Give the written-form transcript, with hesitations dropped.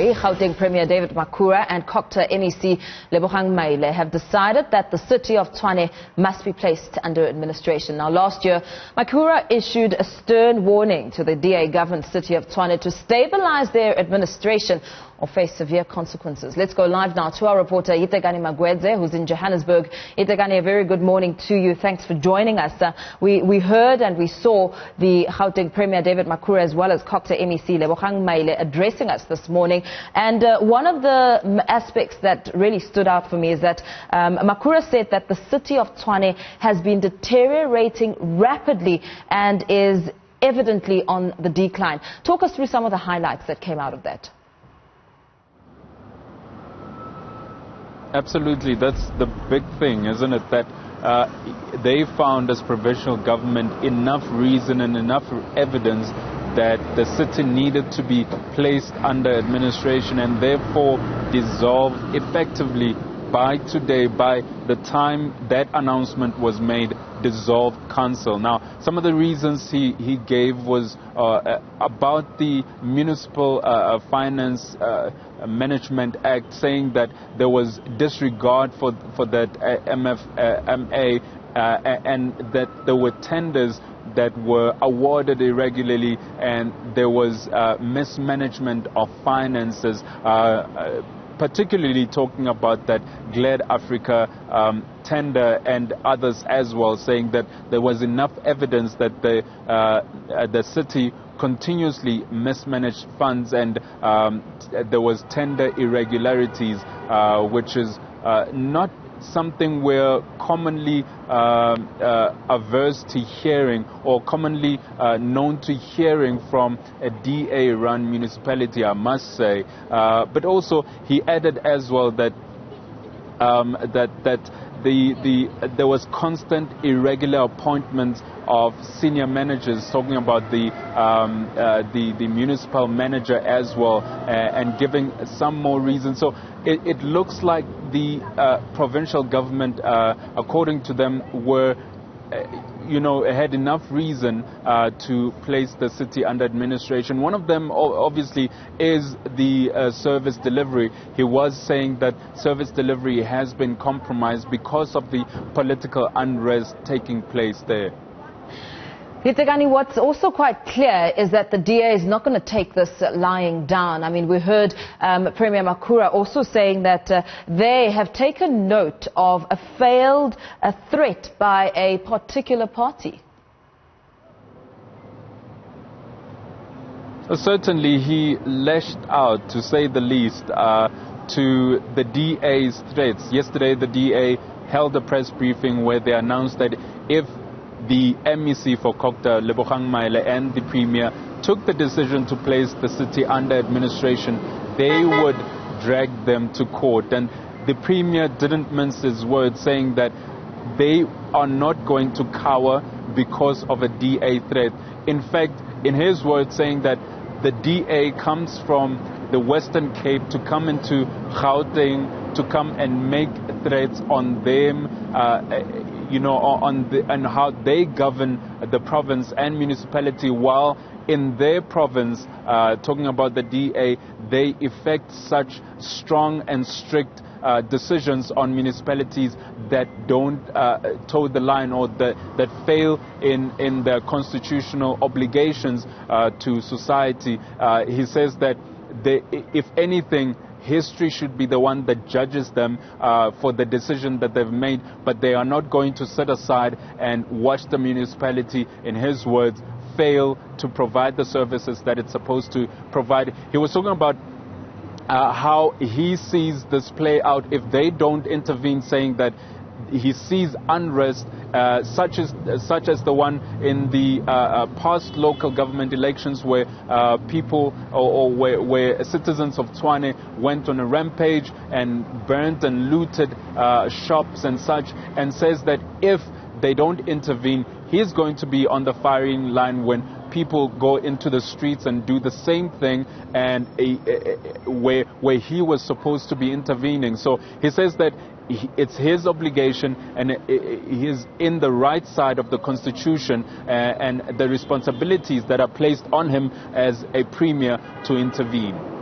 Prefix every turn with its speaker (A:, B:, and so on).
A: today, Gauteng Premier David Makhura and COGTA MEC Lebogang Maile have decided that the city of Tshwane must be placed under administration. Now, last year, Makhura issued a stern warning to the DA-governed city of Tshwane to stabilize their administration or face severe consequences. Let's go live now to our reporter Hitekani Magwedze, who's in Johannesburg. Hitekani, a very good morning to you. Thanks for joining us. We heard and we saw the Gauteng Premier David Makhura as well as COGTA MEC Lebogang Maile addressing us this morning. And one of the aspects that really stood out for me is that Makhura said that the city of Tshwane has been deteriorating rapidly and is evidently on the decline. Talk us through some of the highlights that came out of that.
B: Absolutely, that's the big thing, isn't it? That they found as provincial government enough reason and enough evidence that the city needed to be placed under administration and therefore dissolved effectively by today, by the time that announcement was made, dissolved council. Now, some of the reasons he gave was about the Municipal Finance Management Act, saying that there was disregard for that MA and that there were tenders that were awarded irregularly and there was mismanagement of finances, particularly talking about that Glad Africa tender and others as well, saying that there was enough evidence that the city continuously mismanaged funds and there was tender irregularities, which is not something we're commonly averse to hearing or commonly known to hearing from a DA-run municipality, I must say. But also he added as well that there was constant irregular appointments of senior managers, talking about the municipal manager as well, and giving some more reasons. So it looks like the provincial government, according to them, were had enough reason to place the city under administration. One of them obviously is the service delivery. He was saying that service delivery has been compromised because of the political unrest taking place there.
A: Hitekani, what's also quite clear is that the DA is not going to take this lying down. I mean, we heard Premier Makhura also saying that they have taken note of a failed threat by a particular party.
B: Certainly, he lashed out, to say the least, to the DA's threats. Yesterday, the DA held a press briefing where they announced that if the MEC for COGTA, Lebogang Maile, and the Premier took the decision to place the city under administration, they would drag them to court. And the Premier didn't mince his words, saying that they are not going to cower because of a DA threat. In fact, in his words, saying that the DA comes from the Western Cape to come into Gauteng, to come and make threats on them, on how they govern the province and municipality, while in their province, talking about the DA, they effect such strong and strict decisions on municipalities that don't toe the line or that fail in their constitutional obligations to society. He says that if anything, history should be the one that judges them for the decision that they've made, but they are not going to sit aside and watch the municipality, in his words, fail to provide the services that it's supposed to provide. He was talking about how he sees this play out if they don't intervene, saying that he sees unrest such as the one in the past local government elections, where people or where citizens of Tshwane went on a rampage and burnt and looted shops and such, and says that if they don't intervene, he's going to be on the firing line when people go into the streets and do the same thing, and where he was supposed to be intervening. So he says that it's his obligation, and he is in the right side of the Constitution and the responsibilities that are placed on him as a premier to intervene.